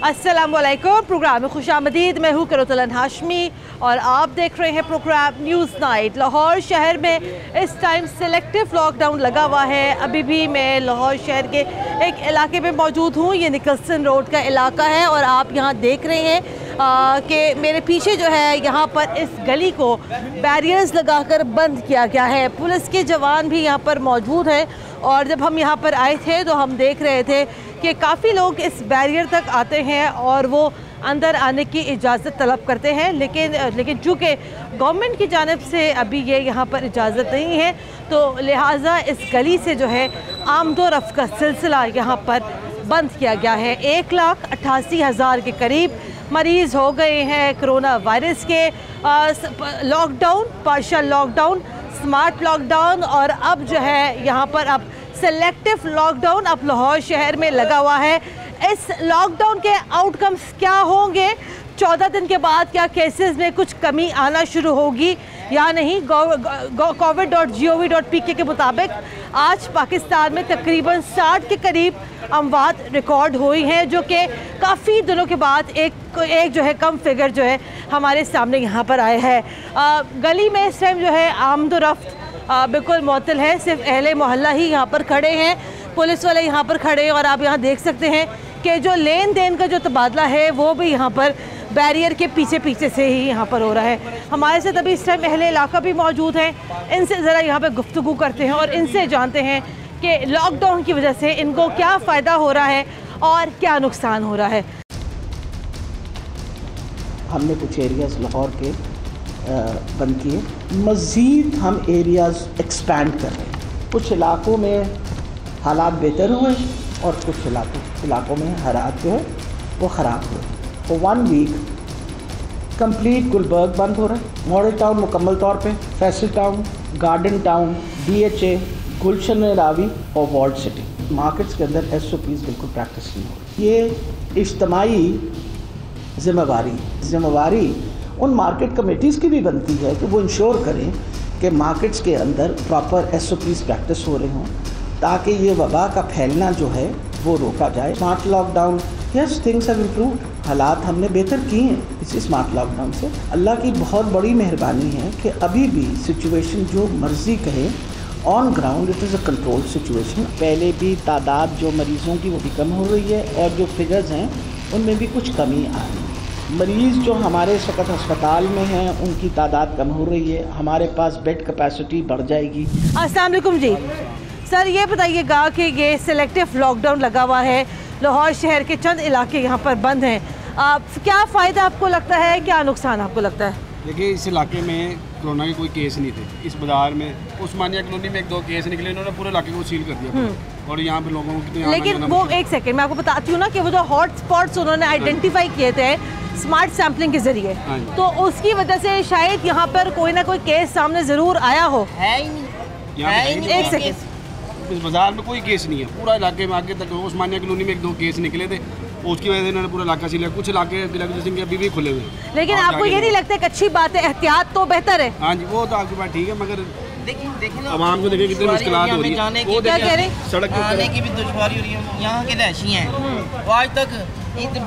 अस्सलामुअलैकुम। प्रोग्राम में खुशामदीद। मैं हूँ करोतलन हाशमी और आप देख रहे हैं प्रोग्राम न्यूज़ नाइट। लाहौर शहर में इस टाइम सेलेक्टिव लॉकडाउन लगा हुआ है। अभी भी मैं लाहौर शहर के एक इलाके में मौजूद हूँ। ये निकलसन रोड का इलाका है और आप यहाँ देख रहे हैं कि मेरे पीछे जो है यहाँ पर इस गली को बैरियर्स लगाकर बंद किया गया है। पुलिस के जवान भी यहाँ पर मौजूद हैं और जब हम यहाँ पर आए थे तो हम देख रहे थे कि काफ़ी लोग इस बैरियर तक आते हैं और वो अंदर आने की इजाज़त तलब करते हैं, लेकिन चूँकि गवर्नमेंट की जानिब से अभी ये यहाँ पर इजाज़त नहीं है तो लिहाजा इस गली से जो है आमदोरफ्त का सिलसिला यहाँ पर बंद किया गया है। 1,88,000 के करीब मरीज़ हो गए हैं कोरोना वायरस के। Lockdown, partial lockdown, smart lockdown और अब जो है यहाँ पर अब सेलेक्टिव लॉकडाउन अब लाहौर शहर में लगा हुआ है। इस लॉकडाउन के आउटकम्स क्या होंगे? 14 दिन के बाद क्या केसेस में कुछ कमी आना शुरू होगी या नहीं? covid.gov.pk के मुताबिक आज पाकिस्तान में तकरीबन 60 के करीब अमवात रिकॉर्ड हुई हैं, जो कि काफ़ी दिनों के बाद एक जो है कम फिगर जो है हमारे सामने यहाँ पर आए हैं। गली में इस टाइम जो है आमदोरफ्त बिल्कुल मुअत्तल है। सिर्फ अहले मोहल्ला ही यहाँ पर खड़े हैं, पुलिस वाले यहाँ पर खड़े हैं और आप यहाँ देख सकते हैं कि जो लेन देन का जो तबादला है वो भी यहाँ पर बैरियर के पीछे से ही यहाँ पर हो रहा है। हमारे साथ अभी इस टाइम अहले इलाका भी मौजूद हैं, इनसे ज़रा यहाँ पर गुफ्तगू करते हैं और इनसे जानते हैं कि लॉकडाउन की वजह से इनको क्या फ़ायदा हो रहा है और क्या नुकसान हो रहा है। हमने कुछ एरियाज़ लाहौर के बंद किए, मज़ीद हम एरियाज़ एक्सपैंड कर रहे हैं। कुछ इलाकों में हालात बेहतर हुए और कुछ इलाकों में हालात जो है वो ख़राब हुए। तो 1 वीक कंप्लीट गुलबर्ग बंद हो रहा है, मॉडल टाउन मुकम्मल तौर पे, Faisal town, garden town, DHA, गुलशन रावी और वॉल्ड सिटी मार्केट्स के अंदर SOPs बिल्कुल प्रैक्टिस नहीं हो रही। ये इज्तमाही ज़िम्मेवारी उन मार्केट कमेटीज़ की भी बनती है कि वो इंश्योर करें कि मार्केट्स के अंदर प्रॉपर SOPs प्रैक्टिस हो रहे हों ताकि ये वबा का फैलना जो है वो रोका जाए। Smart lockdown, yes things have improved, हालात हमने बेहतर किए हैं इसी स्मार्ट लॉकडाउन से। अल्लाह की बहुत बड़ी मेहरबानी है कि अभी भी सिचुएशन जो मर्ज़ी कहे on ground it is a control situation. पहले भी तादाद जो मरीज़ों की वो भी कम हो रही है और जो फिगर्स हैं उनमें भी कुछ कमी आ रही है। मरीज़ जो हमारे इस वक्त अस्पताल में हैं उनकी तादाद कम हो रही है, हमारे पास बेड कैपेसिटी बढ़ जाएगी। अस्सलाम वालेकुम जी सर, ये बताइएगा कि ये सेलेक्टिव लॉकडाउन लगा हुआ है, लाहौर शहर के चंद इलाके यहाँ पर बंद हैं, क्या फ़ायदा आपको लगता है, क्या नुकसान आपको लगता है? देखिए, इस इलाके में कोरोना के कोई केस नहीं थे। इस बाज़ार में उस्मानिया कॉलोनी में 1-2 केस निकले, इन्होंने पूरे इलाके को सील कर दिया और यहाँ पे लोगों को। लेकिन वो एक सेकंड मैं आपको बताती हूँ ना कि वो जो हॉट स्पॉट्स उन्होंने आइडेंटिफाई किए थे स्मार्ट सैम्पलिंग के जरिए, तो उसकी वजह से शायद यहाँ पर कोई ना कोई केस सामने ज़रूर आया हो। है ही नहीं। एक सेकंड, इस बाज़ार में कोई केस नहीं है, पूरा इलाके में आगे तक उस्मानिया कॉलोनी में 1-2 केस निकले थे, उसकी वजह से इन्होंने पूरा इलाका सील। कुछ इलाके जिसके अभी भी खुले हुए हैं। लेकिन आपको ये नहीं लगता कि अच्छी बात है, एहतियात तो बेहतर है? हाँ जी, वो तो आपकी बात ठीक है, मगर देखिए आवाम को देखिए कितनी मुश्किलात हो रही है। वो क्या कह रहे हैं? सड़क आने की भी दुश्वारी हो रही है। यहाँ के रहशी हैं, आज तक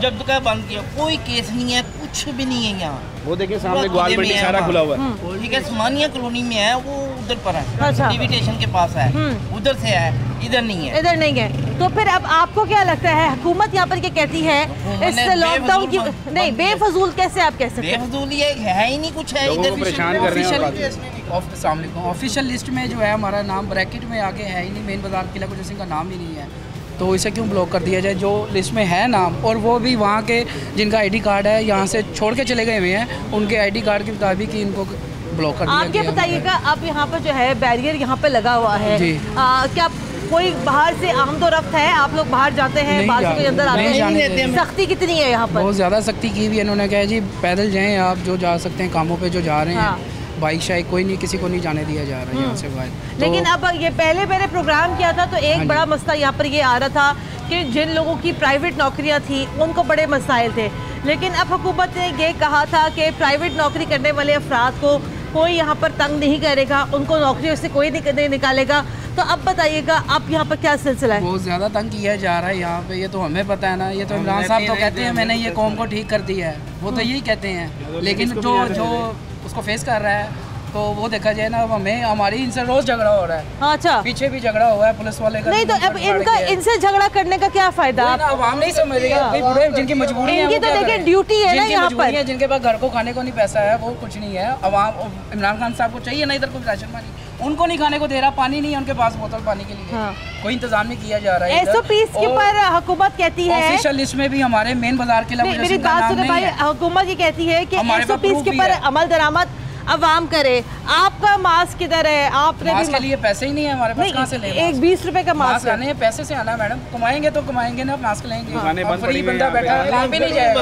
जब तक बंद किया कोई केस नहीं है, कुछ भी नहीं है यहाँ। वो देखिए सामने ग्वाल मंडी सारा खुला हुआ है। ठीक है, उस्मानिया कॉलोनी में है, वो उधर पर है, अच्छा। टीवी स्टेशन के पास है, उधर से है, इधर नहीं है। इधर नहीं है। तो फिर अब आपको क्या लगता है, हुकूमत यहाँ पर क्या कहती है इस लॉकडाउन की? नहीं, बेफजूल कैसे आप कह सकते हैं? बेफजूल ये है ही नहीं, कुछ है इधर परेशान कर रहे हैं। ऑफिशियल लिस्ट में जो है हमारा नाम ब्रैकेट में आगे है ही नहीं, मेन बाजार किला कुछ सिंह का नाम ही नहीं है, तो इसे क्यों ब्लॉक कर दिया जाए? जो लिस्ट में है नाम और वो भी वहाँ के जिनका ID कार्ड है यहाँ से छोड़ के चले गए हुए हैं, उनके ID कार्ड के मुताबिक ही इनको ब्लॉक कर दिया। आप क्या बताइएगा, अब यहाँ पर जो है बैरियर यहाँ पे लगा हुआ है, क्या कोई बाहर से आमदोरफ्त है? आप लोग बाहर जाते हैं, बाहर से अंदर आते हैं? सख्ती कितनी है यहाँ पर? बहुत ज़्यादा सख्ती की हुई है। इन्होंने कहा जी पैदल जाएँ आप, जो जा सकते हैं कामों पे जो जा रहे हैं, बाइक शाइक कोई नहीं, किसी को नहीं जाने दिया जा रहा है यहाँ से बाहर। लेकिन अब ये पहले मैंने प्रोग्राम किया था तो एक बड़ा मसला यहाँ पर ये आ रहा था कि जिन लोगों की प्राइवेट नौकरियाँ थी उनको बड़े मसाइल थे, लेकिन अब हुकूमत ने ये कहा था कि प्राइवेट नौकरी करने वाले अफराद को कोई यहाँ पर तंग नहीं करेगा, उनको नौकरियों से कोई नहीं निकालेगा। तो अब बताइएगा आप यहाँ पर क्या सिलसिला है? बहुत ज़्यादा तंग किया जा रहा है यहाँ पे, ये तो हमें पता है ना। ये तो इमरान साहब तो कहते हैं मैंने ये कौम को ठीक कर दिया है, वो तो यही कहते हैं, लेकिन जो उसको फेस कर रहा है तो वो देखा जाए ना, अब हमें हमारी इनसे रोज झगड़ा हो रहा है। हाँ, अच्छा, पीछे भी झगड़ा हुआ है पुलिस वाले का। नहीं तो अब इनसे झगड़ा करने का क्या फायदा? आवाम नहीं समझेगा, जिनकी मजबूरी है, इनकी तो देखिए ड्यूटी है ना यहाँ पर, जिनके पास घर को खाने को नहीं पैसा है वो कुछ नहीं है। अवाम इमरान खान साहब को चाहिए ना इधर कोई राशन पानी, उनको नहीं खाने को दे रहा, पानी नहीं है उनके पास बोतल पानी के लिए। हाँ। कोई इंतजाम नहीं किया जा रहा है। SOPs के ऊपर हुकूमत कहती है, ऑफिशियल लिस्ट में भी हमारे मेन बाजार के लिए मेरी बात सुनो भाई, हुकूमत ये कहती है कि SOPs के ऊपर अमल दरामद अवाम करे। आपका मास्क किधर है? आपने मास्क के लिए पैसे ही नहीं है हमारे पास, कहाँ से लेंगे? एक 20 रुपए का मास्क आने पैसे से आना है मैडम, कमाएंगे तो कमाएंगे ना, मास्क लेंगे। फ्री बंदा बैठा है, काम भी नहीं जाएगा।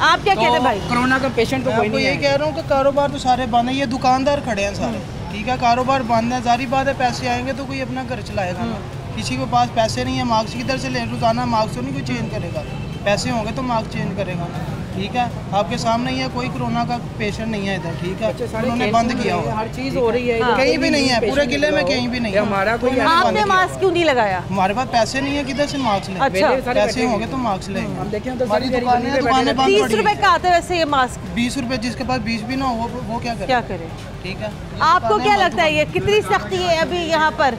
आप क्या कहते हैं भाई? कोरोना का पेशेंट तो कोई नहीं है। ये कह रहा हूँ कि कारोबार तो सारे बंद है, ये दुकानदार खड़े हैं सारे, ठीक है, कारोबार बंद है, जारी बात है पैसे आएंगे तो कोई अपना घर चलाएगा ना। किसी के पास पैसे नहीं है, मास्क किधर से ले? रोजाना मास्क तो नहीं कोई चेंज करेगा, पैसे होंगे तो मास्क चेंज करेगा, ठीक है। आपके सामने ही है, कोई कोरोना का पेशेंट नहीं है इधर, ठीक है, उन्होंने बंद किया हुआ, हर चीज हो रही है, कहीं भी नहीं है, पूरे किले में कहीं भी नहीं है। हमारा कोई आपने मास्क क्यों नहीं लगाया? हमारे पास पैसे नहीं है, किधर से मास्क ले? अच्छा, पैसे होंगे तो मास्क लेंगे। हमारी दुकानें 30 रुपए का आता है वैसे ये मास्क, 20 रुपए, जिसके पास 20 भी ना हो वो क्या करे? ठीक है, आपको क्या लगता है ये कितनी सख्ती है अभी यहाँ पर?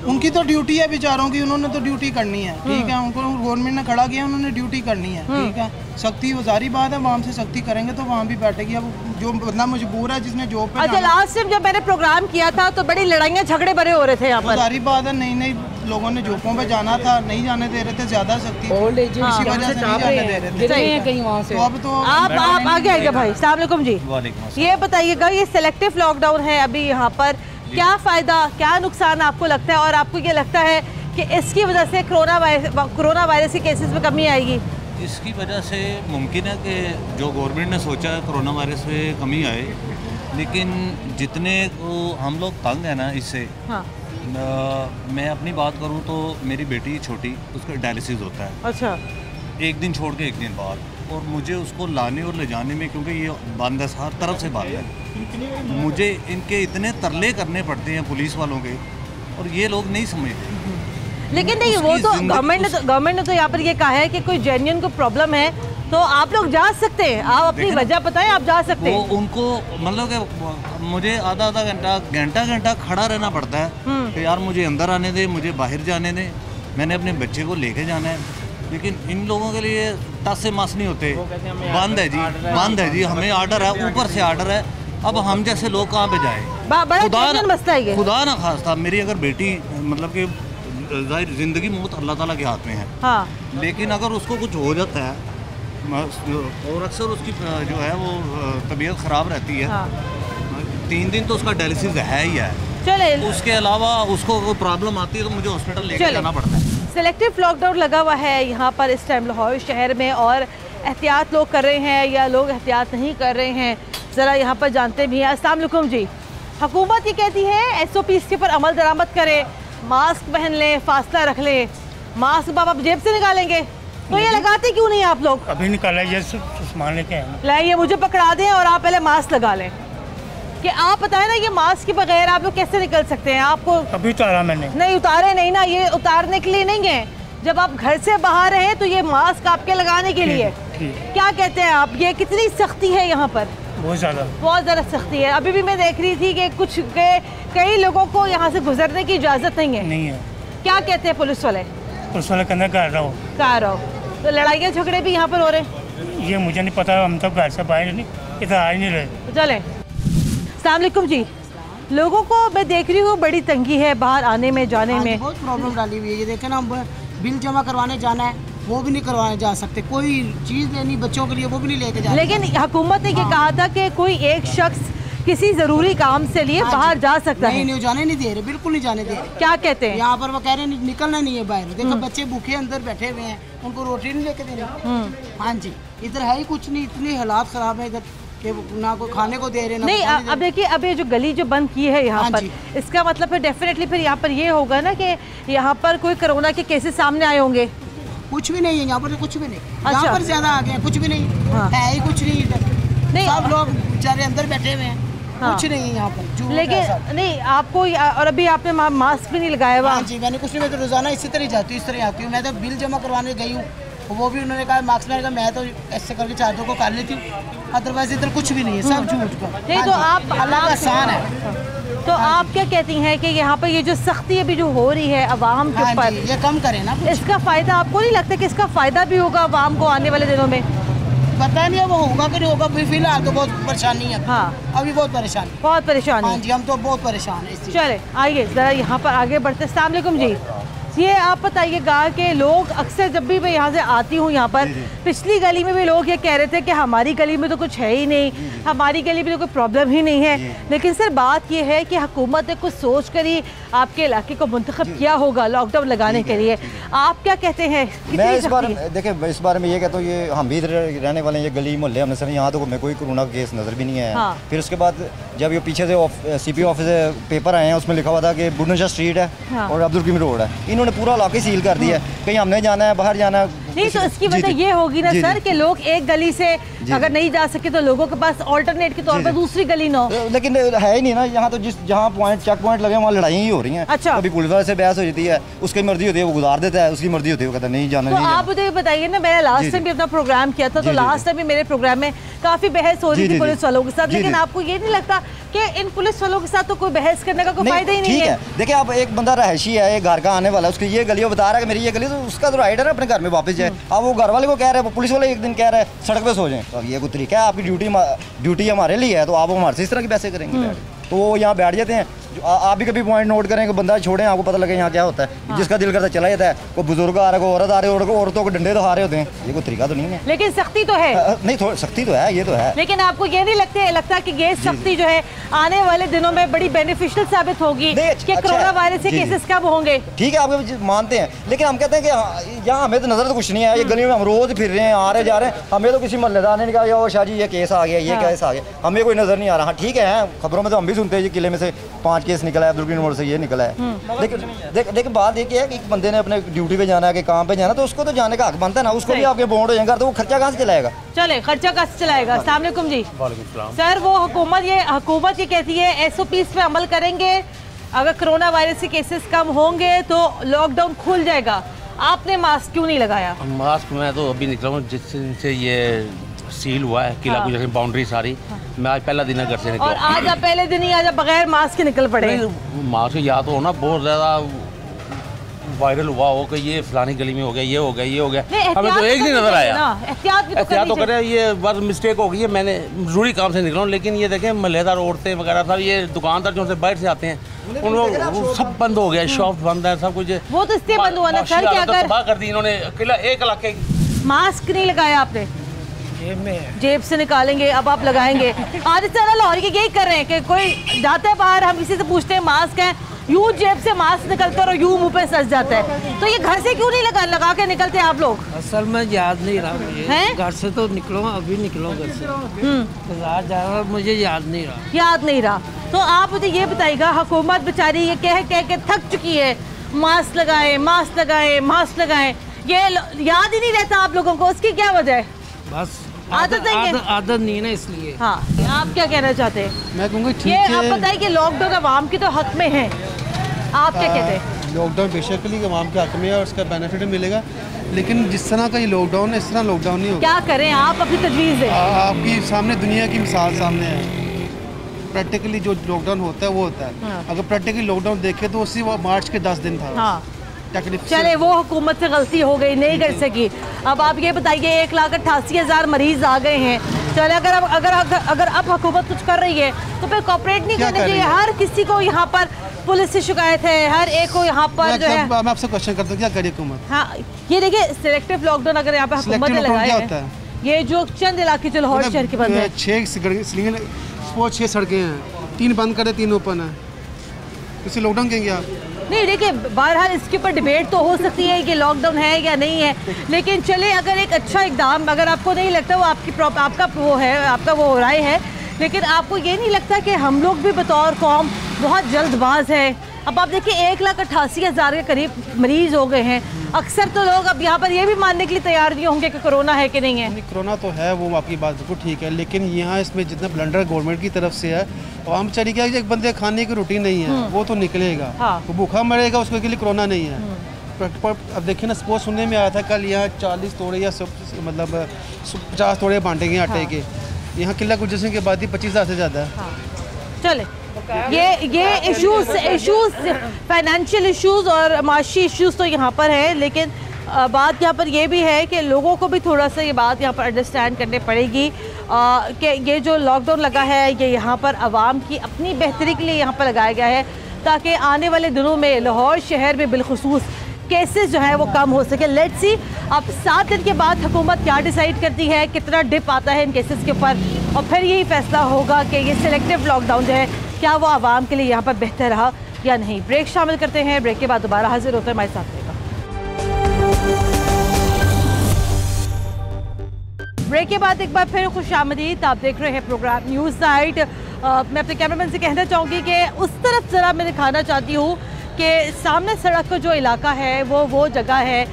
उनकी तो ड्यूटी है बेचारों की, उन्होंने तो ड्यूटी करनी है, ठीक है, उनको गवर्नमेंट ने खड़ा किया, उन्होंने ड्यूटी करनी है, ठीक है। सख्ती वजारी बात है, वहाँ से सख्ती करेंगे तो वहाँ भी बैठेगी। अब जो बंदा मजबूर है, जिसने जॉब पे अच्छा, लास्ट टाइम जब मैंने प्रोग्राम किया था तो बड़ी लड़ाइयाँ झगड़े बड़े हो रहे थे यहाँ पर। वजारी बात है, नई लोगों ने जॉबों पे जाना था, नहीं जाने दे रहे थे, ज्यादा सख्ती इसी वजह से नहीं जाने दे रहे थे कहीं वहाँ से। अब तो आप आगे आइए भाई। अस्सलाम वालेकुम जी, ये बताइएगा ये सिलेक्टिव लॉकडाउन है अभी यहाँ पर, क्या फ़ायदा क्या नुकसान आपको लगता है, और आपको ये लगता है कि इसकी वजह से कोरोना वायरस के केसेस में कमी आएगी? इसकी वजह से मुमकिन है कि जो गवर्नमेंट ने सोचा है कोरोना वायरस में कमी आए, लेकिन जितने को हम लोग तंग है ना इससे। हाँ। मैं अपनी बात करूं तो मेरी बेटी छोटी, उसका डायलिसिस होता है। अच्छा। एक दिन छोड़ के एक दिन बाद, और मुझे उसको लाने और ले जाने में, क्योंकि ये बंद है, हर तरफ से बंद है, मुझे इनके इतने तरले करने पड़ते हैं पुलिस वालों के, और ये लोग नहीं समझते। लेकिन नहीं, वो तो गवर्नमेंट ने तो यहाँ पर ये कहा है कि कोई जेन्युइन को प्रॉब्लम है तो आप लोग जा सकते हैं, आप अपनी वजह बताएं, आप जा सकते हैं। उनको मतलब कि मुझे आधा घंटा खड़ा रहना पड़ता है कि यार मुझे अंदर आने दे, मुझे बाहर जाने दे, मैंने अपने बच्चे को लेके जाना है। लेकिन इन लोगों के लिए टस से मस नहीं होते, बंद है जी, बंद है जी, हमें ऑर्डर है, ऊपर से ऑर्डर है, अब हम जैसे लोग कहाँ पे जाए? खुदा ना खास्ता मेरी अगर बेटी, मतलब कि जिंदगी मौत अल्लाह ताला के हाथ में है। हाँ। लेकिन अगर उसको कुछ हो जाता है, और अक्सर उसकी जो है वो तबीयत ख़राब रहती है। हाँ। 3 दिन तो उसका डायलिसिस है ही है, चले, उसके अलावा उसको कोई प्रॉब्लम आती है तो मुझे हॉस्पिटल लेके जाना पड़ता है। सिलेक्टिव लॉकडाउन लगा हुआ है यहाँ पर इस टाइम लाहौर शहर में, और एहतियात लोग कर रहे हैं या लोग एहतियात नहीं कर रहे हैं, ज़रा यहाँ पर जानते भी हैं। अस्सलाम वालेकुम जी, हुकूमत ये कहती है SOPs के ऊपर अमल दरामद करें, मास्क पहन लें, फासला रख लें। मास्क आप जेब से निकालेंगे तो ये लगाते क्यों नहीं आप लोग? अभी निकाला, ये सामान लेके आए, लाइए मुझे पकड़ा दें और आप पहले मास्क लगा लें। कि आप बताएं ना, ये मास्क के बगैर आप लोग कैसे निकल सकते हैं? आपको अभी उतारा मैंने। नहीं उतारे नहीं ना, ये उतारने के लिए नहीं है, जब आप घर से बाहर हैं तो ये मास्क आपके लगाने के लिए। क्या कहते हैं आप, ये कितनी सख्ती है यहाँ पर? बहुत ज़्यादा सख्ती है। अभी भी मैं देख रही थी कि कुछ कई लोगों को यहाँ से गुजरने की इजाज़त नहीं है। क्या कहते हैं पुलिस वाले? कहना कर रहा हो, तो लड़ाइयाँ झगड़े भी यहाँ पर हो रहे हैं? ये मुझे नहीं पता, हम तो घर से बाहर नहीं, इधर आ ही नहीं रहे। चले। अस्सलाम वालेकुम जी, लोगों को मैं देख रही हूँ बड़ी तंगी है बाहर आने में जाने में, बहुत प्रॉब्लम डाली हुई है। ये देखें ना, बिल जमा करवाने जाना है वो भी नहीं करवाने जा सकते, कोई चीज़ लेनी बच्चों के लिए वो भी नहीं लेके जा। लेकिन हुकूमत ने ये कहा था कि कोई एक शख्स किसी जरूरी काम से लिए बाहर जा सकता है। नहीं जाने नहीं दे रहे, बिल्कुल नहीं जाने दे रहे। क्या कहते हैं यहाँ पर? वो कह रहे हैं निकलना नहीं है बाहर। देखो बच्चे भूखे अंदर बैठे हुए हैं, उनको रोटी नहीं लेके दे रहे। हाँ जी, इधर है ही कुछ नहीं, इतनी हालात खराब है इधर कि ना कोई खाने को दे रहे नहीं। अब देखिए, अब ये जो गली जो बंद की है यहाँ पर, इसका मतलब फिर डेफिनेटली फिर यहाँ पर ये होगा ना कि यहाँ पर कोई कोरोना के केसेस सामने आए होंगे। कुछ भी नहीं है यहाँ पर, कुछ भी नहीं। यहाँ पर ज्यादा आ गए, कुछ भी नहीं है, ही कुछ नहीं इधर। सब लोग बेचारे अंदर बैठे हुए हैं, हाँ। कुछ नहीं है यहाँ पर झूठ है लेकिन सब। नहीं आपको और अभी आपने मास्क भी नहीं लगाया हुआ। हाँ जी, मैंने कुछ नहीं, मैं तो रोजाना इसी तरह जाती हूँ, इस तरह आती हूँ। मैं तो बिल जमा करवाने गई हूँ, वो भी उन्होंने कहा मास्क, मैंने कहा मैं तो ऐसे करके चार्जों को कर लेती हूँ, अदरवाइज इधर कुछ भी नहीं है, सब झूठ का। नहीं तो आप अल्लाह का आसान है। तो आप क्या कहती हैं कि यहाँ पर ये जो सख्ती अभी जो हो रही है अवाम के हाँ ऊपर, जी, ये कम करें ना कुछ। इसका फायदा आपको नहीं लगता कि इसका फायदा भी होगा अवाम को आने वाले दिनों में? पता नहीं है वो होगा कि नहीं होगा, फिलहाल तो बहुत परेशानी है। हाँ अभी बहुत परेशानी, बहुत परेशानी। हाँ जी, हम तो बहुत परेशान है इस चीज़। चले आइए ज़रा यहाँ पर आगे बढ़ते। अस्सलाम वालेकुम जी, ये आप बताइएगा कि लोग अक्सर जब भी मैं यहाँ से आती हूँ यहाँ पर, पिछली गली में भी लोग ये कह रहे थे कि हमारी गली में तो कुछ है ही नहीं, हमारी गली में तो कोई प्रॉब्लम ही नहीं है। लेकिन सर बात ये है कि हुकूमत ने कुछ सोच कर ही आपके इलाके को मुंतखब किया होगा लॉकडाउन लगाने के लिए। आप क्या कहते हैं? मैं इस बार देखिए इस बारे में ये कहता हूँ, ये हम भी रहने वाले हैं, ये गली मोहल्ले हमने सर यहाँ तो हमें कोई कोरोना केस नज़र भी नहीं आया। फिर उसके बाद जब ये पीछे से CP ऑफिस से पेपर आए हैं, उसमें लिखा हुआ था कि बुढ़नशाह स्ट्रीट है और अब्दुल करीम रोड है, इन्होंने पूरा इलाके सील कर दिया है, कहीं हमने जाना है बाहर जाना है। नहीं तो इसकी वजह ये होगी ना सर कि लोग एक गली से अगर नहीं जा सके तो लोगों के पास ऑल्टरनेट के तौर पर दूसरी गली ना हो। लेकिन है ही नहीं ना यहाँ तो, जहाँ पॉइंट चेक पॉइंट लगे वहाँ लड़ाई ही हो रही है। अच्छा, कभी पुलिस वाले से बहस हो जाती है, उसकी मर्जी होती है वो गुजार देता है, उसकी मर्जी होती है वो कहता है नहीं जाना। तो आप मुझे बताइए ना, मैंने लास्ट टाइम भी अपना प्रोग्राम किया था, तो लास्ट टाइम भी मेरे प्रोग्राम में काफी बहस हो रही थी पुलिस वालों के साथ, लेकिन आपको ये नहीं लगता कि इन पुलिस वालों के साथ तो कोई बहस करने का कोई फायदा ही नहीं है? देखिए आप एक बंदा रहायशी है, एक घर का आने वाला है, उसकी ये गली वो बता रहा है कि मेरी ये गली, तो उसका तो राइट है ना अपने घर में वापस जाए। अब वो घर वाले को कह रहे हैं, पुलिस वाले एक दिन कह रहे हैं सड़क पे सो जाएं, तो ये कोई तरीका है? आपकी ड्यूटी हमारे लिए है, तो आप हमारे से इस तरह की पैसे करेंगे? तो वो यहाँ बैठ जाते हैं। आप भी कभी पॉइंट नोट करें कि बंदा छोड़ें, आपको पता लगे यहाँ क्या होता है। जिसका दिल करता चला जाता है, कोई बुजुर्ग आ रहा है, कोई औरत आ रही है, औरतों को डंडे दिखा रहे होते हैं, ये कोई तरीका तो नहीं है। लेकिन सख्ती तो है। नहीं थोड़ी सख्ती तो है, ये तो है। लेकिन आपको ये नहीं लगता कि ये सख्ती जो है आने वाले दिनों में बड़ी बेनिफिशियल साबित होगी कि कोरोना वायरस के केसेस कम होंगे? ठीक है, आप मानते हैं, लेकिन हम कहते हैं कि यहाँ हमें तो नजर तो कुछ नहीं है, ये गलियों में हम रोज फिर रहे हैं, आ रहे जा रहे हैं, हमें तो किसी मोहल्लेदार ने कहा शाह जी ये केस आ गया, ये केस आ गया, हमें कोई नजर नहीं आ रहा। ठीक है, खबरों में तो हम भी सुनते हैं किले में से 5 केस निकला है, अब्दुल से ये निकला है। लेकिन बात ये है कि एक बंदे ने अपने ड्यूटी पे जाना है कि काम पे जाना, तो उसको तो जाने का हक बनता है ना, उसको भी आपके बॉन्ड हो जाएगा, तो वो खर्चा कहाँ से चलाएगा? चले खर्चा कहाँ से चलाएगा? अस्सलाम वालेकुम जी। सर वो हुकूमत ये कहती है SOPs पे अमल करेंगे, अगर कोरोना वायरस के केसेस कम होंगे तो लॉकडाउन खुल जाएगा। आपने मास्क क्यों नहीं लगाया? मास्क मैं तो अभी निकला हूँ जिस दिन से ये सील हुआ है किला की बाउंड्री सारी। मैं आज पहला दिन है घर से निकला। और आज आप पहले दिन ही आज बगैर मास्क के निकल पड़े? मास्क या तो होना बहुत ज़्यादा वायरल हुआ हो कि ये फलानी गली में हो गया, ये हो गया, ये हो गया, हमें तो एक नहीं नजर आया। एहतियात तो करें, ये बस मिस्टेक हो गई है। मैंने जरूरी काम से निकला हूँ, लेकिन ये देखें महल्लेदार औरतें वगैरह सब, ये दुकानदार जो बाहर से आते हैं उनको सब बंद हो गया, शॉप बंद है, सब कुछ। वो तो इसलिए बंद हुआ ना सर कि अगर कर दी इन्होंने अकेला एक इलाके। मास्क नहीं लगाया आपने? जेब से निकालेंगे, अब आप लगाएंगे। आज सारा लाहौरी के यही कर रहे हैं कि कोई जाता है बाहर, हम किसी से पूछते हैं मास्क है, यूं जेब से मास्क निकलता है और यूं मुंह पे सज जाता है। तो ये घर से क्यों नहीं लगा के निकलते आप लोग? असल में याद नहीं रहा मुझे, घर से तो निकलो, अभी निकलो घर से, बाजार जा रहा, मुझे याद नहीं रहा। तो आप मुझे ये बताइएगा, हुकूमत बेचारी ये कह के थक चुकी है, मास्क लगाएं, ये याद ही नहीं रहता आप लोगों को, उसकी क्या वजह है? बस आदत नहीं है ना, इसलिए। हाँ, आप क्या कहना चाहते हैं? मैं कहूँगा ठीक है। आप बताइए कि लॉकडाउन आवाम के तो हक में है, आप क्या कहते हैं? लॉकडाउन बेशकली आवाम के हक में है और उसका बेनिफिट मिलेगा, लेकिन जिस तरह का ये लॉकडाउन है इस तरह लॉकडाउन नहीं होगा। क्या करें आप, अपनी तजवीज़ दें। आपकी सामने दुनिया की मिसाल सामने है। प्रैक्टिकली जो लॉकडाउन होता है वो होता है। अगर प्रैक्टिकली लॉकडाउन देखे तो उसी मार्च के 10 दिन था। चले वो हुकूमत से गलती हो गई, नहीं कर सकी। अब आप ये बताइए 1,88,000 मरीज आ गए हैं। चले अगर अब हुकूमत कुछ कर रही है तो फिर कॉपरेट नहीं करना चाहिए? हर किसी को यहाँ पर पुलिस से शिकायत है, हर एक को यहाँ पर जो है। मैं आपसे क्वेश्चन करता हूँ, क्या करिए हुकूमत? हाँ, ये देखिए सिलेक्टिव लॉकडाउन अगर यहाँ पे हुकूमत ने लगाया है, ये जो चंद इलाके जो लाहौर शहर के बंद है, 6 सड़कें हैं, 3 बंद करे 3 ओपन है, इसे लॉकडाउन कहेंगे आप? नहीं देखिए, बहरहाल इसके ऊपर डिबेट तो हो सकती है कि लॉकडाउन है या नहीं है, लेकिन चले अगर एक अच्छा इकदाम, अगर आपको नहीं लगता वो आपका वो राय है, लेकिन आपको ये नहीं लगता कि हम लोग भी बतौर कौम बहुत जल्दबाज है अब आप देखिए 1,88,000 के करीब मरीज हो गए हैं। अक्सर तो लोग अब यहाँ पर ये भी मानने के लिए तैयार नहीं होंगे कि कोरोना है कि नहीं है। नहीं, कोरोना तो है, वो आपकी बात बिल्कुल ठीक है, लेकिन यहाँ इसमें जितना ब्लंडर गवर्नमेंट की तरफ से है और हम चली क्या एक बंदे खाने की रूटीन नहीं है, वो तो निकलेगा। हाँ। वो भूखा मरेगा, उसके लिए कोरोना नहीं है। अब देखिए ना, सपोज सुनने में आया था कल यहाँ 40 तोड़े या मतलब 50 तोड़े बांटेंगे आटे के। यहाँ किला गुजर सिंह के बाद ही 25,000 से ज़्यादा है। चले ये इश्यूज फाइनेंशियल इश्यूज और माशी इश्यूज तो यहाँ पर है, लेकिन बात यहाँ पर ये भी है कि लोगों को भी थोड़ा सा ये बात यहाँ पर अंडरस्टैंड करनी पड़ेगी कि ये जो लॉकडाउन लगा है ये यहाँ पर आवाम की अपनी बेहतरी के लिए यहाँ पर लगाया गया है, ताकि आने वाले दिनों में लाहौर शहर में बिलखुसूस केसेस जो है वो कम हो सके। लेट्स सी अब 7 दिन के बाद हुकूमत क्या डिसाइड करती है, कितना डिप आता है इन केसेस के ऊपर, और फिर यही फैसला होगा कि ये सिलेक्टिव लॉकडाउन जो है क्या वो आवाम के लिए यहाँ पर बेहतर रहा या नहीं। ब्रेक शामिल करते हैं, ब्रेक के बाद दोबारा हाजिर होते हैं हमारे साथ। ब्रेक के बाद एक बार फिर खुशामदीद, आप देख रहे हैं प्रोग्राम न्यूज़ नाइट। मैं अपने कैमरामैन से कहना चाहूँगी कि उस तरफ ज़रा मैं दिखाना चाहती हूँ कि सामने सड़क का जो इलाका है वो जगह है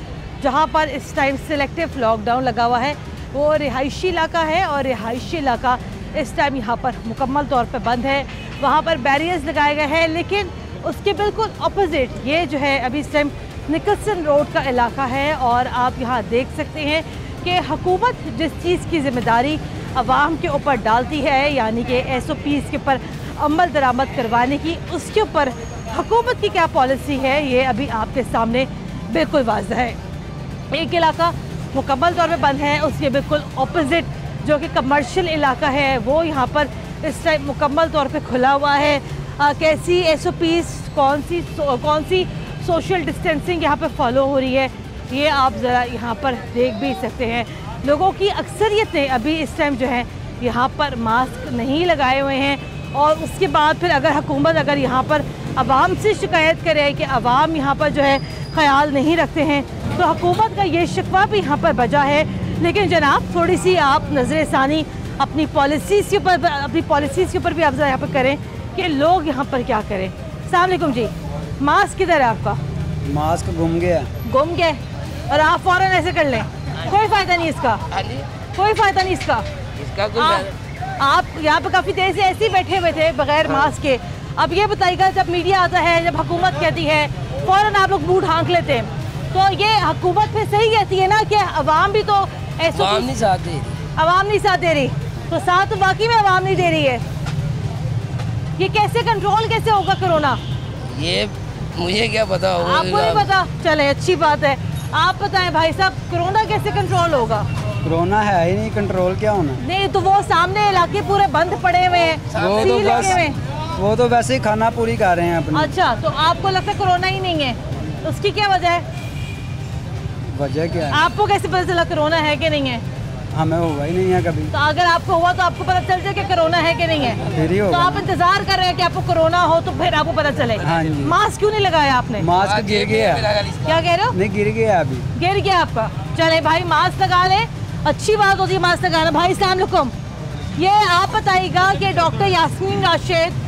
जहाँ पर इस टाइम सिलेक्टिव लॉकडाउन लगा हुआ है। वो रिहायशी इलाका है और रिहायशी इलाका इस टाइम यहाँ पर मुकम्मल तौर पर बंद है। वहाँ पर बैरियर्स लगाए गए हैं, लेकिन उसके बिल्कुल अपोजिट ये जो है अभी इस टाइम निकलसन रोड का इलाका है। और आप यहाँ देख सकते हैं कि हुकूमत जिस चीज़ की ज़िम्मेदारी अवाम के ऊपर डालती है, यानी कि SOPs के ऊपर अमल दरामद करवाने की, उसके ऊपर हुकूमत की क्या पॉलिसी है ये अभी आपके सामने बिल्कुल वाज़ह है। एक इलाका मुकम्मल तौर पे बंद है, उसके बिल्कुल ऑपोजिट जो कि कमर्शियल इलाका है वो यहाँ पर इस टाइम मुकम्मल तौर पे खुला हुआ है। कैसी SOPs, कौन सी सोशल डिस्टेंसिंग यहाँ पे फॉलो हो रही है ये आप ज़रा यहाँ पर देख भी सकते हैं। लोगों की अक्सरियत ने अभी इस टाइम जो है यहाँ पर मास्क नहीं लगाए हुए हैं। और उसके बाद फिर अगर हुकूमत अगर यहाँ पर अवाम से शिकायत करे कि अवाम यहाँ पर जो है ख्याल नहीं रखते हैं, तो हुकूमत का ये शिकवा भी यहाँ पर बजा है। लेकिन जनाब थोड़ी सी आप नज़र-ए-सानी अपनी पॉलिसीज़ के ऊपर भी आप यहाँ पर करें कि लोग यहाँ पर क्या करें। अस्सलाम वालेकुम जी, मास्क किधर है आपका? मास्क गुम गया। गुम गया और आप फ़ौरन ऐसे कर लें, कोई फ़ायदा नहीं इसका, कोई फ़ायदा नहीं इसका। आप यहाँ पर काफ़ी देर से ऐसे ही बैठे हुए थे बगैर मास्क के। अब ये बताइएगा, जब मीडिया आता है, जब हुकूमत कहती है, फ़ौरन आप लोग मुँह ढांक लेते हैं, तो ये हुकूमत फिर सही कहती है ना कि अवाम भी तो ऐसा नहीं साथ दे रही, अवाम नहीं साथ दे रही, तो साथ तो बाकी में अवाम नहीं दे रही है। ये कैसे कंट्रोल कैसे होगा कोरोना? ये मुझे क्या पता होगा। आपको नहीं पता? चले अच्छी बात है। आप बताएं भाई साहब, कोरोना कैसे कंट्रोल होगा? कोरोना है ही नहीं, कंट्रोल क्या होना? नहीं तो वो सामने इलाके पूरे बंद पड़े हुए हैं, वो तो वैसे ही खाना पूरी कर रहे हैं अपनी। अच्छा, तो आपको लगता है कोरोना ही नहीं है, उसकी क्या वजह है? वजह क्या है? आपको कैसे पता चला कोरोना है कि नहीं है? हमें हुआ ही नहीं है कभी। तो अगर आपको हुआ तो आपको पता चल जाए कि कोरोना है कि नहीं है, फिर ही होगा। तो आप इंतजार कर रहे हैं कि आपको कोरोना हो तो फिर आपको पता चले। हाँ जी। मास्क क्यों नहीं लगाया आपने? मास्क गिर गया। क्या कह रहे हो? नहीं, गिर गया अभी। गिर गया आपका? चले भाई मास्क लगा ले, अच्छी बात होती है मास्क लगाना। भाई अस्सलाम वालेकुम, ये आप बताइएगा कि डॉक्टर यास्मीन राशिद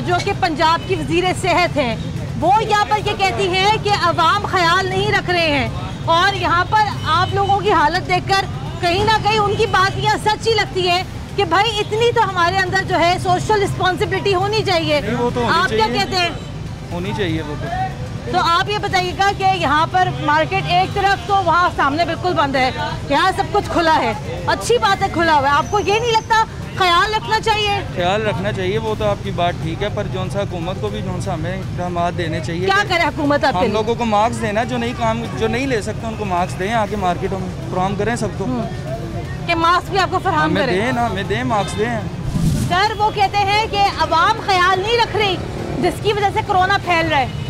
जो कि पंजाब की वज़ीर सेहत हैं, वो यहाँ पर ये कहती हैं कि अवाम ख्याल नहीं रख रहे हैं, और यहाँ पर आप लोगों की हालत देखकर कहीं ना कहीं उनकी बात यहाँ सच ही लगती है कि भाई इतनी तो हमारे अंदर जो है सोशल रिस्पॉन्सिबिलिटी होनी चाहिए। तो आप क्या कहते हैं? होनी चाहिए वो तो आप ये बताइएगा कि यहाँ पर मार्केट एक तरफ, तो वहाँ सामने बिल्कुल बंद है, यहाँ सब कुछ खुला है, अच्छी बात है खुला हुआ है। आपको ये नहीं लगता ख्याल रखना चाहिए? ख्याल रखना चाहिए, वो तो आपकी बात ठीक है, पर जौन सा हुकूमत को भी जौन सा हमें इक़दाम देने चाहिए। क्या करे हुकूमत? हम लोगों को मार्क्स देना, जो नहीं ले सकते उनको मार्क्स दें, आके मार्केटों में फराहम करें सबको। कि मास्क भी आपको फराहम करें? दें ना, हमें दें, मार्क्स दें। सर वो कहते हैं कि अवाम ख्याल नहीं रख रही, जिसकी वजह से कोरोना फैल रहा है।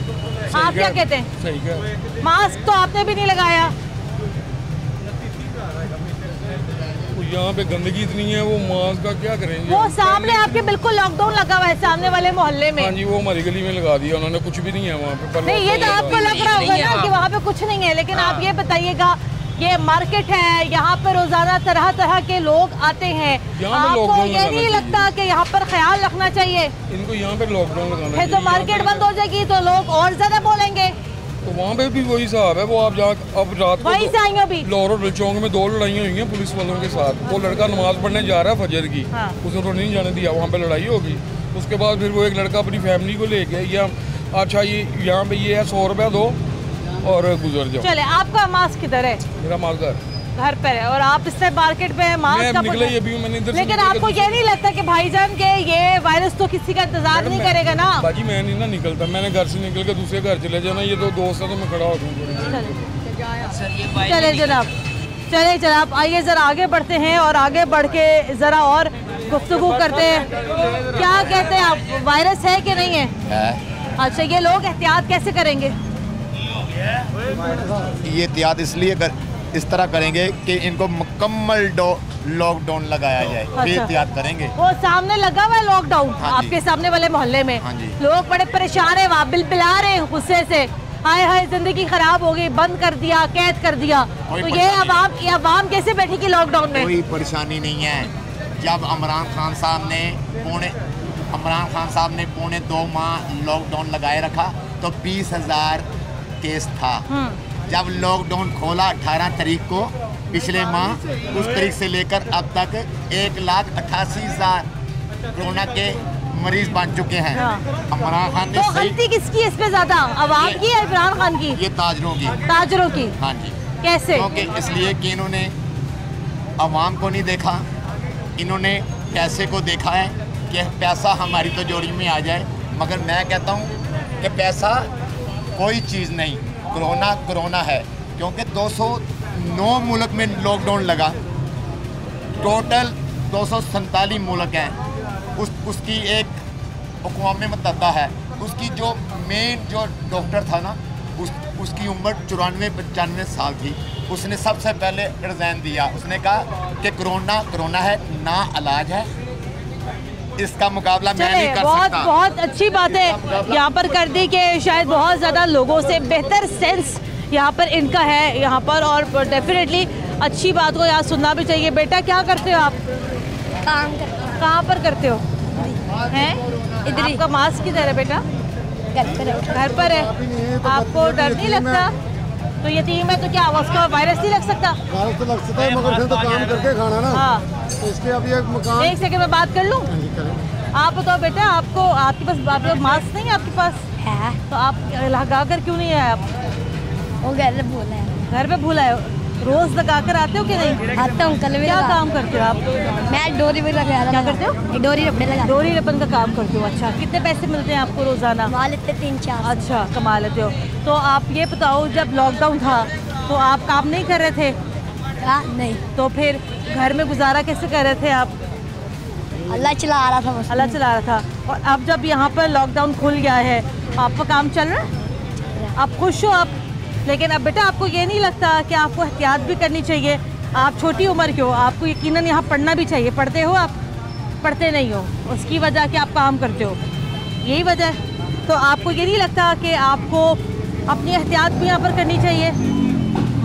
आप क्या कहते हैं? सही है। मास्क तो आपने भी नहीं लगाया। यहाँ पे गंदगी इतनी है, वो मास्क का क्या करेंगे? वो सामने आपके बिल्कुल लॉकडाउन लगा हुआ है सामने वाले मोहल्ले में। हाँ जी, वो हमारी गली में लगा दिया उन्होंने, कुछ भी नहीं है वहाँ पे। नहीं, ये तो आपको लग रहा होगा ना कि वहाँ पे कुछ नहीं है, लेकिन आप ये बताइएगा ये मार्केट है, यहाँ पर रोजाना तरह तरह के लोग आते हैं। आपको ये नहीं लगता कि यहाँ पर ख्याल रखना चाहिए? इनको यहाँ पे लॉकडाउन लगाना है तो मार्केट बंद हो जाएगी तो लोग और ज्यादा बोलेंगे। तो वहाँ पे भी वही हिसाब है। वो आप अब रात को वही से आएंगे। अभी लाहौर चौक में 2 लड़ाइयाँ हुई हैं पुलिस वालों के साथ। वो लड़का नमाज पढ़ने जा रहा है फजर की, उसे तो नहीं जाने दिया, वहाँ पे लड़ाई होगी। उसके बाद फिर वो एक लड़का अपनी फैमिली को लेके या अच्छा ये यहाँ पे ये है 100 रुपया दो और गुजर जाओ। चले, आपका मास्क किधर है? मेरा मास्क घर पर है और आप इससे मार्केट में मास्क लेकिन आपको ये नहीं लगता कि भाईजान के ये वायरस तो किसी का इंतजार नहीं करेगा ना? बाजी मैं नहीं ना निकलता, मैंने घर से निकल के दूसरे घर चले जाना। ये तो दोस्त है तो मैं खड़ा हो दूँ। चले जनाब, चले जनाब, आइए जरा आगे बढ़ते हैं और आगे बढ़ के जरा और गुफ्तगू करते हैं। क्या कहते हैं आप, वायरस है कि नहीं है? अच्छा, ये लोग एहतियात कैसे करेंगे? ये एहतियात इसलिए इस तरह करेंगे कि इनको मुकम्मल लॉकडाउन लगाया जाए। अच्छा। फिर एहतियात करेंगे। वो सामने लगा हुआ है लॉकडाउन, आपके सामने वाले मोहल्ले में लोग बड़े परेशान है, वहाँ बिलबिला रहे हैं गुस्से से, हाय हाय जिंदगी खराब हो गई, बंद कर दिया, कैद कर दिया। तो ये अवाम कैसे बैठेगी लॉकडाउन में? कोई परेशानी नहीं है। जब इमरान खान साहब ने पौने 2 माह लॉकडाउन लगाए रखा तो 20,000 केस था। जब लॉकडाउन खोला 18 तारीख को पिछले माह, उस तारीख से लेकर अब तक 1,88,000 कोरोना के मरीज बन चुके हैं। इमरान खान ने तो गलती किसकी इस पे ज्यादा, अवाम की या इमरान खान की? ये ताजरों की। हाँ जी। कैसे? क्योंकि इसलिए कि इन्होंने अवाम को नहीं देखा, इन्होंने पैसे को देखा है कि पैसा हमारी तो जोड़ी में आ जाए। मगर मैं कहता हूँ कि पैसा कोई चीज़ नहीं, कोरोना है। क्योंकि 209 मुल्क में लॉकडाउन लगा, टोटल 247 मुल्क हैं। उसकी एक अक़वाम मुत्तहिदा है, उसकी जो मेन जो डॉक्टर था ना, उसकी उम्र 94-95 साल थी। उसने सबसे पहले रिज़ाइन दिया। उसने कहा कि कोरोना है, ना इलाज है, इसका मुकाबला मैं नहीं कर सकता। बहुत अच्छी बात है यहाँ पर कर दी कि शायद बहुत ज़्यादा लोगों से बेहतर सेंस यहाँ पर इनका है यहाँ पर, और डेफिनेटली अच्छी बात को यहाँ सुनना भी चाहिए। बेटा क्या करते हो आप? काम करते हो। कहाँ पर करते हो? हैं इधर ही। आपका मास्क किधर है बेटा? घर पर है। आपको डर नहीं लगता? तो ये टीम है तो क्या उसका वायरस नहीं लग सकता? वायरस तो लग सकता है, मगर फिर तो काम करके खाना ना। हाँ। तो इसके अभी एक मकान। एक सेकंड में बात कर लूँ? आप बताओ बेटा, आपके पास मास्क नहीं है? आपके पास है तो आप लगा कर क्यों नहीं आए? आप वो घर पे भूला है। घर पे भूला है। रोज लगा कर आते हो कि नहीं? आता हूँ। कल क्या काम करते हो आप? मैं डोरी पे लगा। क्या करते हो? डोरी रबड़ लगा। डोरी रबन का काम करते हो। अच्छा, कितने पैसे मिलते हैं आपको रोजाना? कमा लेते 3-4। अच्छा, कमा लेते हो। तो आप ये बताओ, जब लॉकडाउन था तो आप काम नहीं कर रहे थे? नहीं। तो फिर घर में गुजारा कैसे कर रहे थे आप? अल्लाह चला रहा था। अल्लाह चला रहा था। और अब जब यहाँ पर लॉकडाउन खुल गया है, आपका काम चल रहा है? आप खुश हो आप? लेकिन अब बेटा आपको ये नहीं लगता कि आपको एहतियात भी करनी चाहिए? आप छोटी उम्र के हो, आपको यकीनन यहाँ पढ़ना भी चाहिए। पढ़ते हो आप? पढ़ते नहीं हो, उसकी वजह कि आप काम करते हो, यही वजह है। तो आपको ये नहीं लगता कि आपको अपनी एहतियात भी यहाँ पर करनी चाहिए?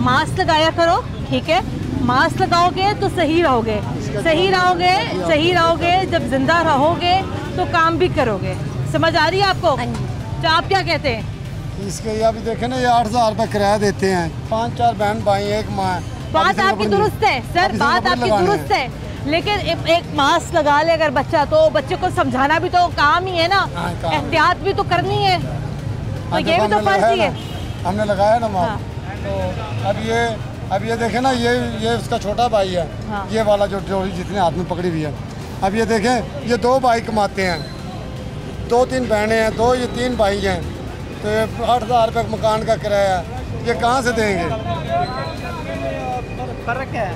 मास्क लगाया करो, ठीक है? मास्क लगाओगे तो सही रहोगे, सही रहोगे। जब जिंदा रहोगे तो काम भी करोगे। समझ आ रही है आपको? तो आप क्या कहते हैं? इसके ये अभी देखे ना, ये 8,000 रुपये किराया देते हैं। 5-4 बहन भाई, एक माँ। बात आपकी दुरुस्त है सर, बात आपकी दुरुस्त है, लेकिन एक मास्क लगा ले अगर बच्चा, तो बच्चे को समझाना भी तो काम ही है ना, एहतियात भी तो करनी है। तो ये भी तो फर्ज ही है। हमने लगाया ना मास्क। तो अब ये देखे ना, ये उसका छोटा भाई है। ये वाला जो डोरी जितने हाथ में पकड़ी हुई है। अब ये देखें, ये 2 भाई कमाते हैं, 2-3 बहनें हैं, 2 ये 3 भाई हैं। तो ये 8,000 रुपये मकान का किराया, ये कहाँ से देंगे? फर्क है।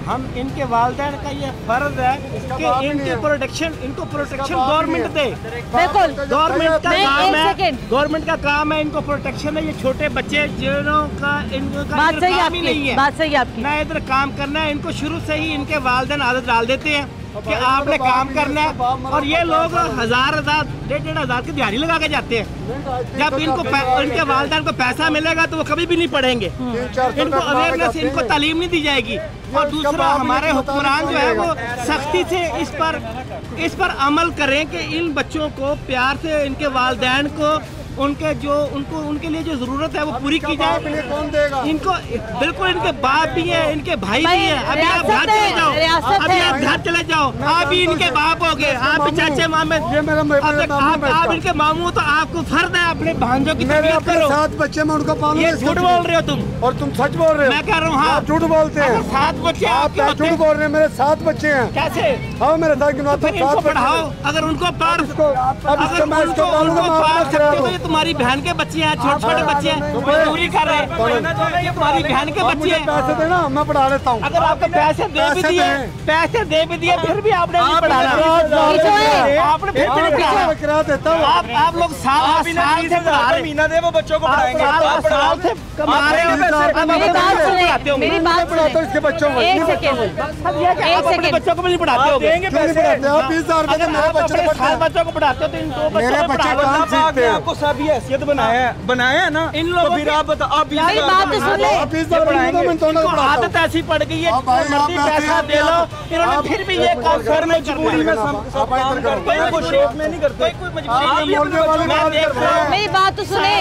हम इनके वालिदैन का ये फर्ज है कि इनको प्रोटेक्शन गवर्नमेंट दे। बिल्कुल, गवर्नमेंट का काम है, गवर्नमेंट का काम है इनको प्रोटेक्शन है। ये छोटे बच्चे जिन्हों का इनको बात सही आपकी, नहीं है, बात सही आपकी। ना इधर काम करना है। इनको शुरू से ही इनके वालिदैन आदत डाल देते हैं कि आपने काम करना है, और ये लोग 1000 1,500 की दिहाड़ी लगा के जाते हैं। जब इनके वालिदैन को पैसा मिलेगा तो वो कभी भी नहीं पढ़ेंगे, इनको अवेयरनेस, इनको तालीम नहीं दी जाएगी। और दूसरा, हमारे हुक्मरान जो है वो सख्ती से इस पर अमल करें कि इन बच्चों को प्यार से, इनके वालिदैन को उनके लिए जो जरूरत है वो पूरी की जाए। इनको बिल्कुल, इनके बाप भी हैं, इनके भाई भी हैं। अभी आप घर चले जाओ, आप भी इनके बाप हो गए, आप भी चाचे मामे, आप इनके मामू, तो आपको फर्ज है अपने भांजों की तरबियत करो। 7 बच्चे मैं उनको पालूंगा। ये झूठ बोल रहे हो तुम, और तुम सच बोल रहे हो। मैं कह रहा हूँ हाँ, झूठ बोलते हैं। 7 बच्चे आप झूठ बोल रहे हैं। मेरे 7 बच्चे हैं। कैसे? हाँ, मेरे साथ इनको पढ़ाओ। अगर उनको तुम्हारी बहन के बच्चे हैं, छोटे बच्चे हैं, मजदूरी कर रहे हैं, ये तुम्हारी बहन के बच्चे हैं। पैसे देना, मैं पढ़ा लेता हूँ। अगर आपको पैसे दे भी दिए फिर भी आपने नहीं पढ़ाना। आपने फिर भी नहीं पढ़ाना। आप लोग साल से पढ़ा रहे, महीना दे वो बच्चों को पढ़ाएंगे। साल से कमा रहे हो। मेरी बात सुनो, इसके बच्चों को एक सेकंड, अपने बच्चों को भी नहीं पढ़ाते हो। देंगे पैसे, 20,000 रुपए मेरे बच्चों को पढ़ाते हो तो इन 2 बच्चों को पढ़ाते हो। आपको सभी हैसियत बनाया है ना इन लोगों। फिर आप बताओ, मेरी बात तो सुन ले। आदत ऐसी पड़ गई है, पैसा दे लो, इन्होंने फिर भी ये काम कर मजबूरी में कोई शेप में नहीं करते। मेरी बात तो सुने,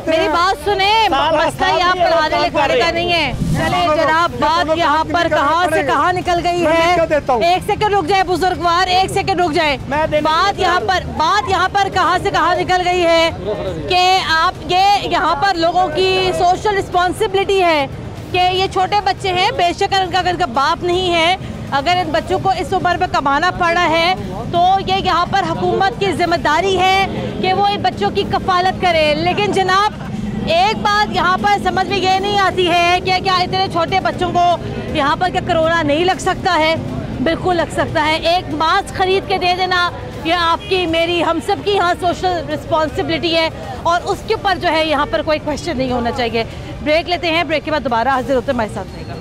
मेरी बात सुने। मसला यहाँ पढ़ाने लिखाने का नहीं है। चले जनाब, बात यहाँ पर कहाँ से कहाँ निकल गई है। 1 सेकंड रुक जाए बुजुर्गवार, 1 सेकंड रुक जाए। बात यहाँ पर कहाँ से कहाँ निकल गई है कि आप ये यहाँ पर लोगों की सोशल रिस्पॉन्सिबिलिटी है कि ये छोटे बच्चे हैं, बेशक इनका बाप नहीं है, अगर इन बच्चों को इस उम्र में कमाना पड़ रहा है तो ये यहाँ पर हुकूमत की जिम्मेदारी है कि वो इन बच्चों की कफालत करे। लेकिन जनाब, एक बात यहाँ पर समझ में ये नहीं आती है कि क्या इतने छोटे बच्चों को यहाँ पर क्या कोरोना नहीं लग सकता है? बिल्कुल लग सकता है। एक मास्क खरीद के दे देना, ये आपकी, मेरी, हम सब की यहाँ सोशल रिस्पॉन्सिबिलिटी है, और उसके ऊपर जो है यहाँ पर कोई क्वेश्चन नहीं होना चाहिए। ब्रेक लेते हैं, ब्रेक के बाद दोबारा हाजिर होते हैं, हमारे साथ रहेगा।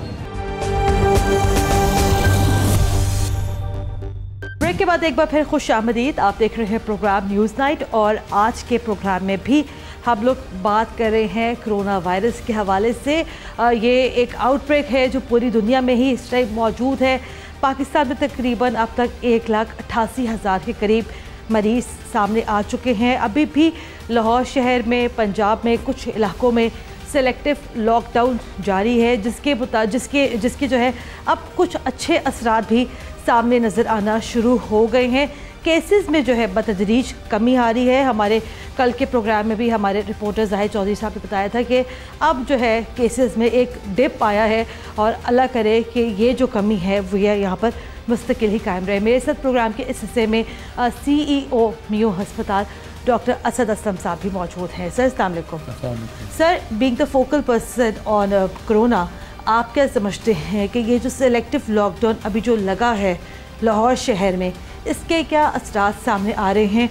ब्रेक के बाद एक बार फिर खुश आमदीद। आप देख रहे हैं प्रोग्राम न्यूज़ नाइट, और आज के प्रोग्राम में भी हम लोग बात कर रहे हैं कोरोना वायरस के हवाले से। ये एक आउटब्रेक है जो पूरी दुनिया में ही इस टाइम मौजूद है। पाकिस्तान में तकरीबन अब तक 1,88,000 के करीब मरीज़ सामने आ चुके हैं। अभी भी लाहौर शहर में, पंजाब में कुछ इलाकों में सेलेक्टिव लॉकडाउन जारी है, जिसके जो है अब कुछ अच्छे असरात भी सामने नज़र आना शुरू हो गए हैं। केसेस में जो है बतदरीज कमी आ रही है। हमारे कल के प्रोग्राम में भी हमारे रिपोर्टर जाहिद चौधरी साहब ने बताया था कि अब जो है केसेस में एक डिप आया है, और अल्लाह करे कि ये जो कमी है वो यहाँ पर मुस्तकिल ही कायम रहे। मेरे साथ प्रोग्राम के इस हिस्से में CEO मियो हस्पताल डॉक्टर असद असलम साहब भी मौजूद हैं। सर, अस्सलाम वालेकुम। Sir, being the focal person on corona, आप क्या समझते हैं कि ये जो सेलेक्टिव लॉकडाउन अभी जो लगा है लाहौर शहर में, इसके क्या असरात सामने आ रहे हैं?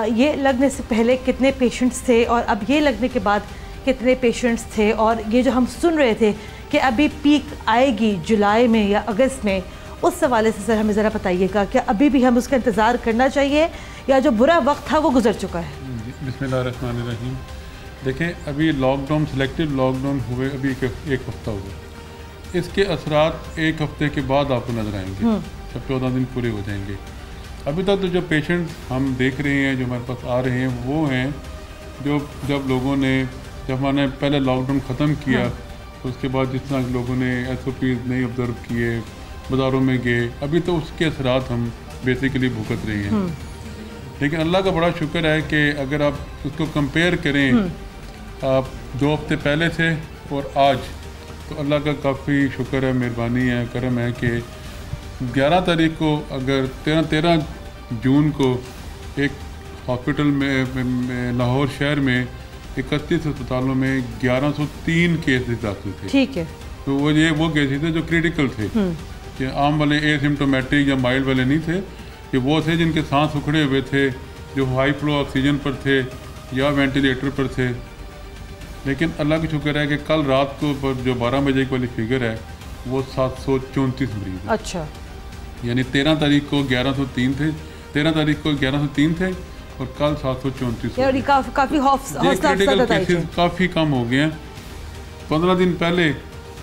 ये लगने से पहले कितने पेशेंट्स थे, और अब ये लगने के बाद कितने पेशेंट्स थे? और ये जो हम सुन रहे थे कि अभी पीक आएगी जुलाई में या अगस्त में, उस हवाले से सर हमें ज़रा बताइएगा, क्या अभी भी हम उसका इंतज़ार करना चाहिए या जो बुरा वक्त था वो गुजर चुका है? बिस्मिल्लाहिर्रहमानिर्रहीम। देखें, अभी लॉकडाउन, सिलेक्टिव लॉकडाउन हुए अभी एक हफ़्ता हुआ। इसके असरात 1 हफ़्ते के बाद आपको नज़र आएंगे, जब 14 दिन पूरे हो जाएंगे। अभी तक तो जो पेशेंट हम देख रहे हैं, जो हमारे पास आ रहे हैं, वो हैं जब लोगों ने, जब हमने पहले लॉकडाउन ख़त्म किया, तो उसके बाद जिस तरह लोगों ने SOPs नहीं ऑब्ज़र्व किए, बाज़ारों में गए, अभी तो उसके असरात हम बेसिकली भुगत रहे हैं। लेकिन अल्लाह का बड़ा शुक्र है कि अगर आप उसको कंपेयर करें, आप 2 हफ्ते पहले से और आज, तो अल्लाह का काफ़ी शुक्र है, मेहरबानी है, करम है कि 11 तारीख को, अगर 13 जून को एक हॉस्पिटल में लाहौर शहर में 31 अस्पतालों में 1103 केसेस दाखिल थे। ठीक है। तो वो केसेस थे जो क्रिटिकल थे, कि आम वाले एसिम्टोमेटिक या माइल्ड वाले नहीं थे, कि वो थे जिनके सांस उखड़े हुए थे, जो हाई फ्लो ऑक्सीजन पर थे या वेंटिलेटर पर थे। लेकिन अल्लाह का शुक्र है कि कल रात को जो 12 बजे वाली फिगर है वो 734 मरीज। अच्छा। यानी 13 तारीख को 1103 थे, 13 तारीख को 1103 थे और कल 734। काफ़ी केसेस काफ़ी कम हो गए हैं। 15 दिन पहले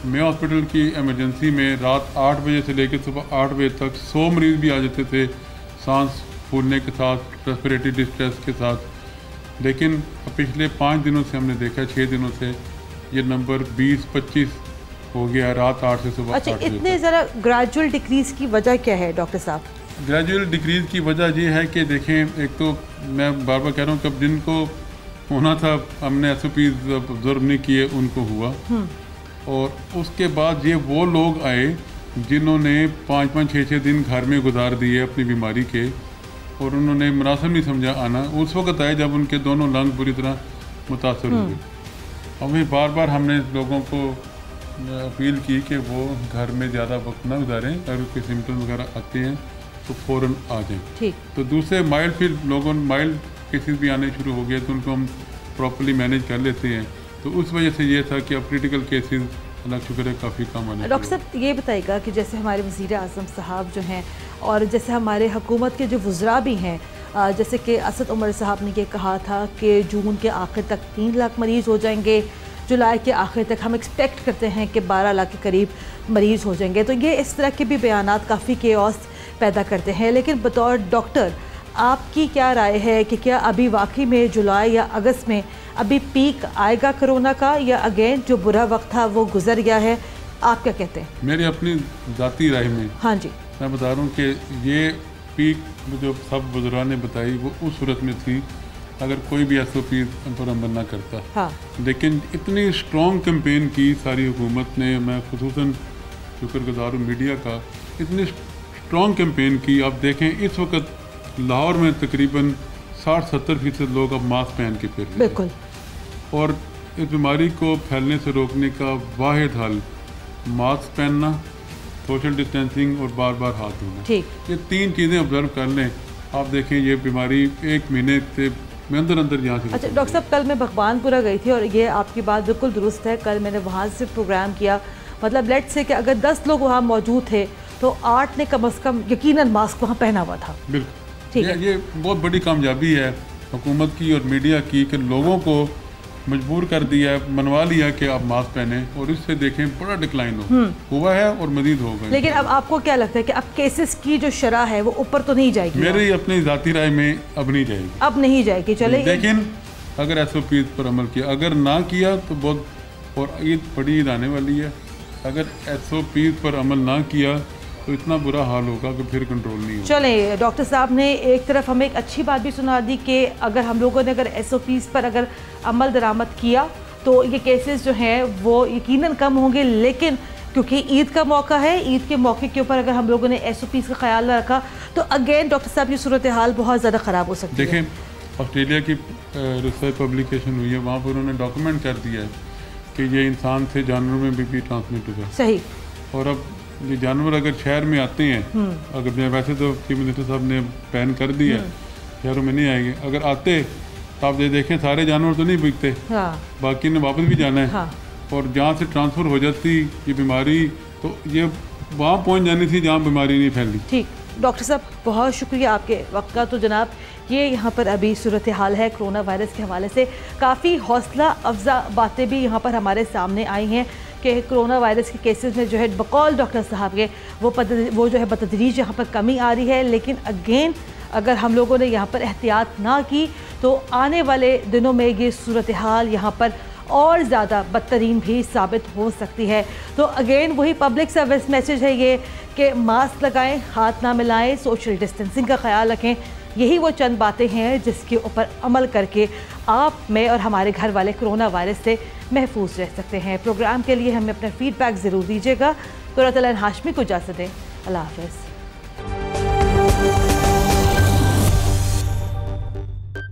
मैं हॉस्पिटल की इमरजेंसी में रात 8 बजे से लेकर सुबह 8 बजे तक 100 मरीज़ भी आ जाते थे सांस फूलने के साथ, रेस्पिरेटरी डिस्ट्रेस के साथ। लेकिन पिछले 5 दिनों से हमने देखा, 6 दिनों से ये नंबर 20-25 हो गया रात 8 से सुबह 8 बजे। इतने ज़रा ग्रेजुअल डिक्रीज़ की वजह क्या है डॉक्टर साहब? ग्रेजुअल डिक्रीज़ की वजह ये है कि देखें, एक तो मैं बार बार कह रहा हूँ, कब जिनको होना था हमने SOPs ऑब्जर्व नहीं किए उनको हुआ, और उसके बाद ये वो लोग आए जिन्होंने 5-5, 6-6 दिन घर में गुजार दिए अपनी बीमारी के, और उन्होंने मुनासिब नहीं समझा आना। उस वक्त आए जब उनके दोनों लंग बुरी तरह मुतासर हुए। हमें बार बार हमने लोगों को अपील की कि वो घर में ज़्यादा वक्त ना गुजारें, अगर कोई सिम्टम्स वगैरह आते हैं तो फ़ौरन आ जाएं। तो दूसरे माइल्ड, फिर लोगों माइल्ड केसेस भी आने शुरू हो गए तो उनको हम प्रॉपर्ली मैनेज कर लेते हैं। तो उस वजह से ये था कि अब क्रिटिकल केसेस अल्लाह शुक्र है काफ़ी कम आने। डॉक्टर साहब ये बताइएगा कि जैसे हमारे वज़ीर आज़म साहब जो हैं और जैसे हमारे हुकूमत के जो वज़रा भी हैं, जैसे कि असद उमर साहब ने ये कहा था कि जून के आखिर तक 3 लाख मरीज़ हो जाएंगे, जुलाई के आखिर तक हम एक्सपेक्ट करते हैं कि 12 लाख के करीब मरीज़ हो जाएंगे। तो ये इस तरह के भी बयानात काफ़ी केओस पैदा करते हैं। लेकिन बतौर डॉक्टर आपकी क्या राय है कि क्या अभी वाकई में जुलाई या अगस्त में अभी पीक आएगा कोरोना का, या अगेन जो बुरा वक्त था वो गुजर गया है? आप क्या कहते हैं? मेरी अपनी ज़ाती राय में हाँ जी मैं बता रहा हूँ कि ये पीक जो सब बुजुर्गों ने बताई वो उस सूरत में थी अगर कोई भी SOP पर अमल ना करता। हाँ। लेकिन इतनी स्ट्रॉन्ग कैंपेन की सारी हुकूमत ने, मैं खुसूसन शुक्रगुजार हूँ मीडिया का, इतनी स्ट्रॉन्ग कैंपेन की। आप देखें इस वक्त लाहौर में तकरीबन 60-70% लोग अब मास्क पहन के फिर रहे हैं। बिल्कुल। और इस बीमारी को फैलने से रोकने का वाहिद हल मास्क पहनना, सोशल डिस्टेंसिंग और बार बार हाथ धोना। ठीक। ये 3 चीज़ें ऑब्जर्व कर लें, आप देखें ये बीमारी 1 महीने से में अंदर यहाँ से। अच्छा डॉक्टर साहब, कल मैं भगवानपुरा गई थी और ये आपकी बात बिल्कुल दुरुस्त है। कल मैंने वहाँ से प्रोग्राम किया, मतलब लेट से कि अगर 10 लोग वहाँ मौजूद थे तो 8 ने कम से कम यकीनन मास्क वहाँ पहना हुआ था। बिल्कुल ठीक है। ये बहुत बड़ी कामयाबी है हुकूमत की और मीडिया की कि लोगों को मजबूर कर दिया है, मनवा लिया कि आप मास्क पहने, और इससे देखें बड़ा डिक्लाइन हुआ है और मजीद होगा। लेकिन अब आपको क्या लगता है कि अब केसेस की जो शरह है वो ऊपर तो नहीं जाएगी? मेरी अपनी ज़ाती राय में अब नहीं जाएगी। अब नहीं जाएगी, चले। लेकिन अगर SOP पर अमल किया, अगर ना किया तो बहुत, और ईद बड़ी ईद आने वाली है, अगर SOP पर अमल ना किया तो इतना बुरा हाल होगा कि फिर कंट्रोल नहीं होगा। चलें, डॉक्टर साहब ने एक तरफ हमें एक अच्छी बात भी सुना दी कि अगर हम लोगों ने अगर SOPs पर अगर अमल दरामद किया तो ये केसेस जो हैं वो यकीनन कम होंगे। लेकिन क्योंकि ईद का मौका है, ईद के मौके के ऊपर अगर हम लोगों ने SOPs का ख्याल ना रखा तो अगेन डॉक्टर साहब ये सूरत हाल बहुत ज़्यादा ख़राब हो सकती है। देखें ऑस्ट्रेलिया की रिसर्च पब्लिकेशन हुई है, वहाँ पर उन्होंने डॉक्यूमेंट कर दिया है कि ये इंसान से जानवरों में भी ट्रांसमिट हुआ। सही। और अब ये जानवर अगर शहर में आते हैं, अगर वैसे तो चीफ मिनिस्टर साहब ने बैन कर दिया है, शहरों में नहीं आएंगे, अगर आते तो आप ये देखें सारे जानवर तो नहीं बिकते। हाँ। बाकी ने वापस भी जाना है। हाँ। और जहाँ से ट्रांसफ़र हो जाती ये बीमारी तो ये वहाँ पहुँच जानी थी जहाँ बीमारी नहीं फैली। ठीक डॉक्टर साहब, बहुत शुक्रिया आपके वक्त का। तो जनाब ये यहाँ पर अभी सूरत हाल है कोरोना वायरस के हवाले से। काफ़ी हौसला अफजा बातें भी यहाँ पर हमारे सामने आई हैं कि कोरोना वायरस के केसेस में जो है बकौल डॉक्टर साहब के वो जो है बतदरीज यहाँ पर कमी आ रही है। लेकिन अगेन अगर हम लोगों ने यहाँ पर एहतियात ना की तो आने वाले दिनों में ये सूरत हाल यहाँ पर और ज़्यादा बदतरीन भी साबित हो सकती है। तो अगेन वही पब्लिक सर्विस मैसेज है ये कि मास्क लगाएं, हाथ ना मिलाएं, सोशल डिस्टेंसिंग का ख्याल रखें। यही वो चंद बातें हैं जिसके ऊपर अमल करके आप, मैं और हमारे घर वाले कोरोना वायरस से महफूज रह सकते हैं। प्रोग्राम के लिए हमें अपना फीडबैक ज़रूर दीजिएगा। कुरतुल हाशमी को इजाज़त दें। अल्लाह हाफ़िज़।